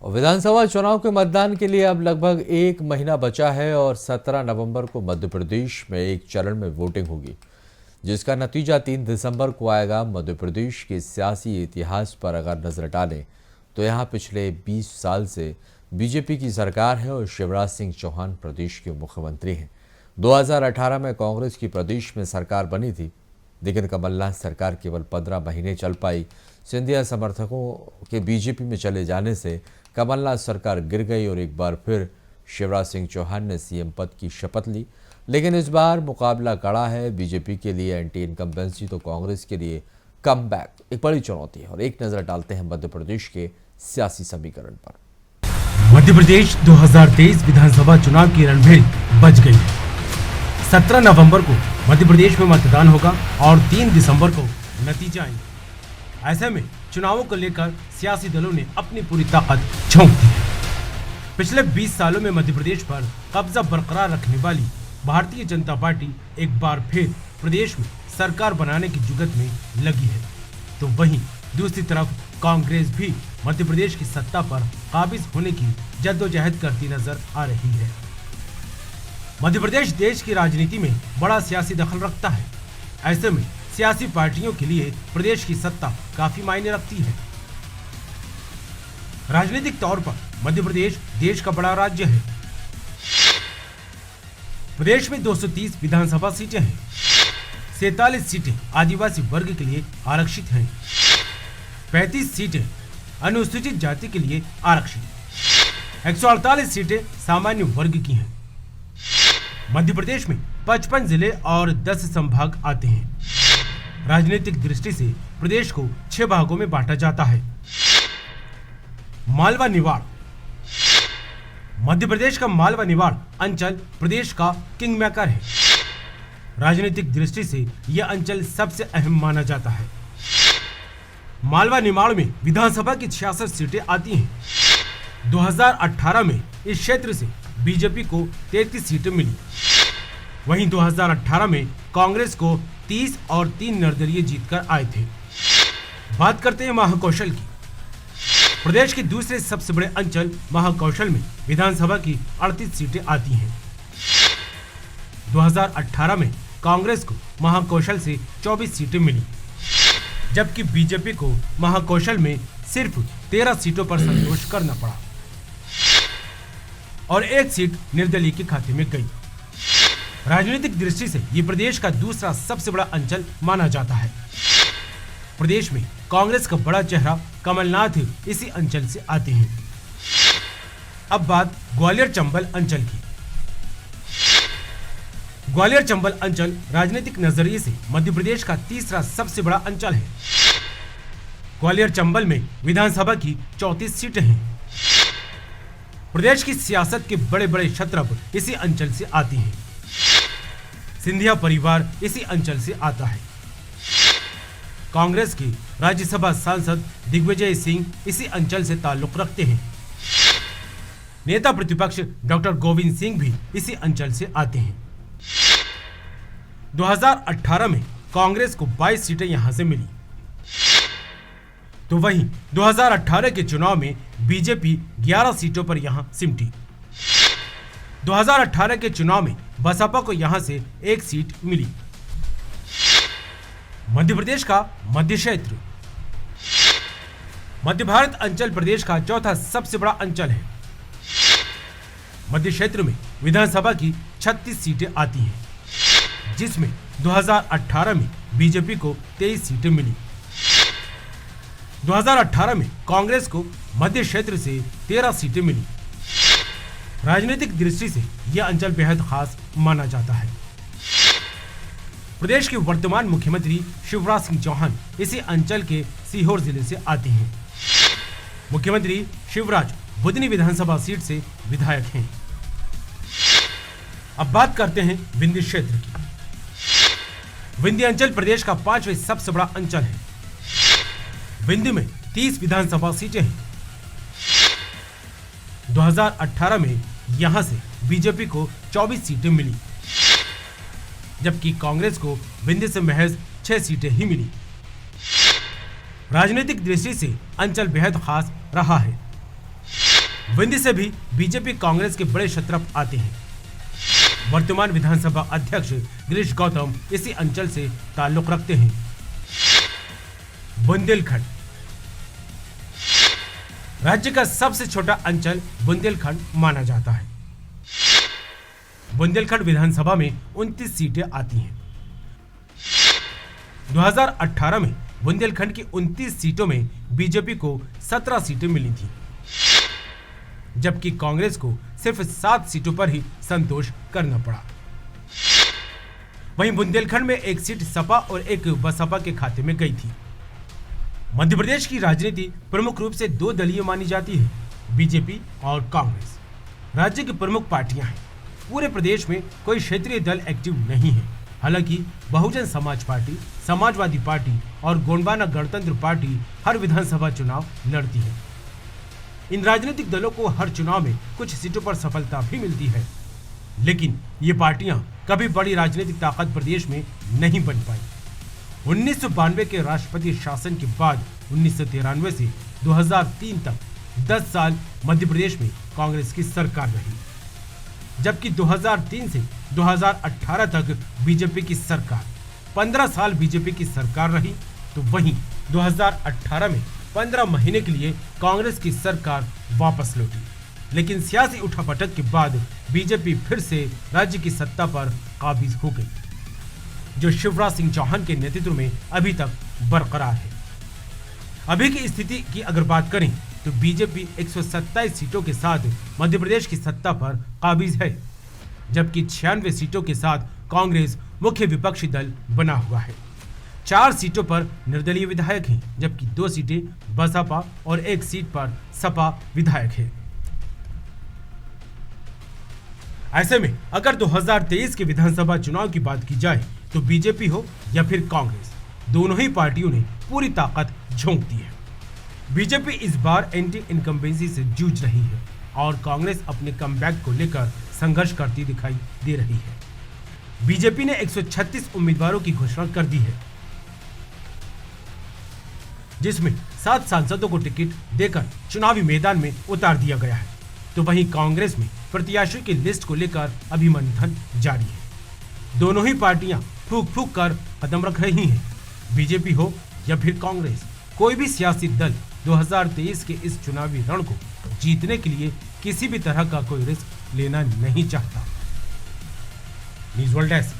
और विधानसभा चुनाव के मतदान के लिए अब लगभग एक महीना बचा है और 17 नवंबर को मध्य प्रदेश में एक चरण में वोटिंग होगी, जिसका नतीजा 3 दिसंबर को आएगा। मध्य प्रदेश के सियासी इतिहास पर अगर नजर डालें तो यहाँ पिछले 20 साल से बीजेपी की सरकार है और शिवराज सिंह चौहान प्रदेश के मुख्यमंत्री हैं। 2018 में कांग्रेस की प्रदेश में सरकार बनी थी, लेकिन कमलनाथ सरकार केवल 15 महीने चल पाई। सिंधिया समर्थकों के बीजेपी में चले जाने से कमलनाथ सरकार गिर गई और एक बार फिर शिवराज सिंह चौहान ने सीएम पद की शपथ ली। लेकिन इस बार मुकाबला कड़ा है। बीजेपी के लिए एंटी इनकम्बेंसी तो कांग्रेस के लिए कमबैक एक बड़ी चुनौती है। और एक नजर डालते हैं मध्य प्रदेश के सियासी समीकरण पर। मध्य प्रदेश 2023 विधानसभा चुनाव की रणभेरी बज गई है। 17 नवंबर को मध्य प्रदेश में मतदान होगा और 3 दिसंबर को नतीजे आएंगे। ऐसे में चुनावों को लेकर सियासी दलों ने अपनी पूरी ताकत झोंक दी है। पिछले 20 सालों में मध्य प्रदेश पर कब्जा बरकरार रखने वाली भारतीय जनता पार्टी एक बार फिर प्रदेश में सरकार बनाने की जुगत में लगी है, तो वहीं दूसरी तरफ कांग्रेस भी मध्य प्रदेश की सत्ता पर काबिज होने की जद्दोजहद करती नजर आ रही है। मध्य प्रदेश देश की राजनीति में बड़ा सियासी दखल रखता है। ऐसे में सियासी पार्टियों के लिए प्रदेश की सत्ता काफी मायने रखती है। राजनीतिक तौर पर मध्य प्रदेश देश का बड़ा राज्य है। प्रदेश में 230 विधानसभा सीटें हैं। 47 सीटें आदिवासी वर्ग के लिए आरक्षित हैं। 35 सीटें अनुसूचित जाति के लिए आरक्षित। 148 सीटें सामान्य वर्ग की हैं। मध्य प्रदेश में 55 जिले और 10 संभाग आते हैं। राजनीतिक दृष्टि से प्रदेश को 6 भागों में बांटा जाता है। मालवा निवाड़। मध्य प्रदेश का मालवा निवाड़ अंचल प्रदेश का किंग मेकर है। राजनीतिक दृष्टि से यह अंचल सबसे अहम माना जाता है। मालवा निमाड़ में विधानसभा की 66 सीटें आती हैं। 2018 में इस क्षेत्र से बीजेपी को 33 सीटें मिली। वहीं 2018 में कांग्रेस को 30 और 3 निर्दलीय जीतकर आए थे। बात करते हैं महाकौशल की। प्रदेश के दूसरे सबसे बड़े अंचल महाकौशल में विधानसभा की 38 सीटें आती हैं। 2018 में कांग्रेस को महाकौशल से 24 सीटें मिली, जबकि बीजेपी को महाकौशल में सिर्फ 13 सीटों पर संतोष करना पड़ा और 1 सीट निर्दलीय के खाते में गई। राजनीतिक दृष्टि से ये प्रदेश का दूसरा सबसे बड़ा अंचल माना जाता है। प्रदेश में कांग्रेस का बड़ा चेहरा कमलनाथ इसी अंचल से आते हैं। अब बात ग्वालियर चंबल अंचल की। ग्वालियर चंबल अंचल राजनीतिक नजरिए से मध्य प्रदेश का तीसरा सबसे बड़ा अंचल है। ग्वालियर चंबल में विधानसभा की 34 सीटें हैं। प्रदेश की सियासत के बड़े बड़े क्षत्रप इसी अंचल से आती हैं। सिंधिया परिवार इसी अंचल से आता है। कांग्रेस के राज्यसभा सांसद दिग्विजय सिंह इसी अंचल से ताल्लुक रखते हैं। नेता प्रतिपक्ष डॉक्टर गोविंद सिंह भी इसी अंचल से आते हैं। 2018 में कांग्रेस को 22 सीटें यहां से मिली, तो वहीं 2018 के चुनाव में बीजेपी 11 सीटों पर यहां सिमटी। 2018 के चुनाव में बसपा को यहां से 1 सीट मिली। मध्य प्रदेश का मध्य क्षेत्र। मध्य भारत अंचल प्रदेश का चौथा सबसे बड़ा अंचल है। मध्य क्षेत्र में विधानसभा की 36 सीटें आती हैं, जिसमें 2018 में बीजेपी को 23 सीटें मिली। 2018 में कांग्रेस को मध्य क्षेत्र से 13 सीटें मिली। राजनीतिक दृष्टि से यह अंचल बेहद खास माना जाता है। प्रदेश के वर्तमान मुख्यमंत्री शिवराज सिंह चौहान इसी अंचल के सीहोर जिले से आते हैं। मुख्यमंत्री शिवराज बुधनी विधानसभा सीट से विधायक हैं। अब बात करते हैं विंध्य क्षेत्र की। विंध्य अंचल प्रदेश का 5वां सबसे बड़ा अंचल है। विंध्य में 30 विधानसभा सीटें हैं। 2018 में यहां से बीजेपी को 24 सीटें मिली, जबकि कांग्रेस को विंध्य से महज 6 सीटें ही मिली। राजनीतिक दृष्टि से अंचल बेहद खास रहा है। विंध्य से भी बीजेपी कांग्रेस के बड़े शत्रप आते हैं। वर्तमान विधानसभा अध्यक्ष गिरीश गौतम इसी अंचल से ताल्लुक रखते हैं। बुंदेलखंड राज्य का सबसे छोटा अंचल बुंदेलखंड माना जाता है। बुंदेलखंड विधानसभा में 29 सीटें आती हैं। 2018 में बुंदेलखंड की 29 सीटों में बीजेपी को 17 सीटें मिली थी, जबकि कांग्रेस को सिर्फ 7 सीटों पर ही संतोष करना पड़ा। वहीं बुंदेलखंड में एक सीट सपा और एक बसपा के खाते में गई थी। मध्य प्रदेश की राजनीति प्रमुख रूप से 2 दलीय मानी जाती है, बीजेपी और कांग्रेस। राज्य की प्रमुख पार्टियां हैं। पूरे प्रदेश में कोई क्षेत्रीय दल एक्टिव नहीं है। हालांकि बहुजन समाज पार्टी, समाजवादी पार्टी और गोंडवाना गणतंत्र पार्टी हर विधानसभा चुनाव लड़ती है। इन राजनीतिक दलों को हर चुनाव में कुछ सीटों पर सफलता भी मिलती है, लेकिन ये पार्टियां कभी बड़ी राजनीतिक ताकत प्रदेश में नहीं बन पाई। 1992 के राष्ट्रपति शासन के बाद 1993 से 2003 तक 10 साल मध्य प्रदेश में कांग्रेस की सरकार रही, जबकि 2003 से 2018 तक बीजेपी की सरकार 15 साल बीजेपी की सरकार रही। तो वहीं 2018 में 15 महीने के लिए कांग्रेस की सरकार वापस लौटी, लेकिन सियासी उठापटक के बाद बीजेपी फिर से राज्य की सत्ता पर काबिज हो गई, जो शिवराज सिंह चौहान के नेतृत्व में अभी तक बरकरार है। अभी की स्थिति की अगर बात करें तो बीजेपी 127 सीटों के साथ मध्य प्रदेश की सत्ता पर काबिज है, जबकि 96 सीटों के साथ कांग्रेस मुख्य विपक्षी दल बना हुआ है। 4 सीटों पर निर्दलीय विधायक हैं, जबकि 2 सीटें बसपा और 1 सीट पर सपा विधायक है। ऐसे में अगर 2023 के विधानसभा चुनाव की बात की जाए तो बीजेपी हो या फिर कांग्रेस, दोनों ही पार्टियों ने पूरी ताकत झोंक दी है। बीजेपी इस बार एंटी इनकम्बेंसी से जूझ रही है और कांग्रेस अपने कमबैक को लेकर संघर्ष करती दिखाई दे रही है। बीजेपी ने 136 उम्मीदवारों की घोषणा कर दी है, जिसमें 7 सांसदों को टिकट देकर चुनावी मैदान में उतार दिया गया है। तो वहीं कांग्रेस में प्रत्याशियों की लिस्ट को लेकर अभी मंथन जारी है। दोनों ही पार्टियां फूंक फूंक कर कदम रख रही हैं। बीजेपी हो या फिर कांग्रेस, कोई भी सियासी दल 2023 के इस चुनावी रण को जीतने के लिए किसी भी तरह का कोई रिस्क लेना नहीं चाहता। News world desk.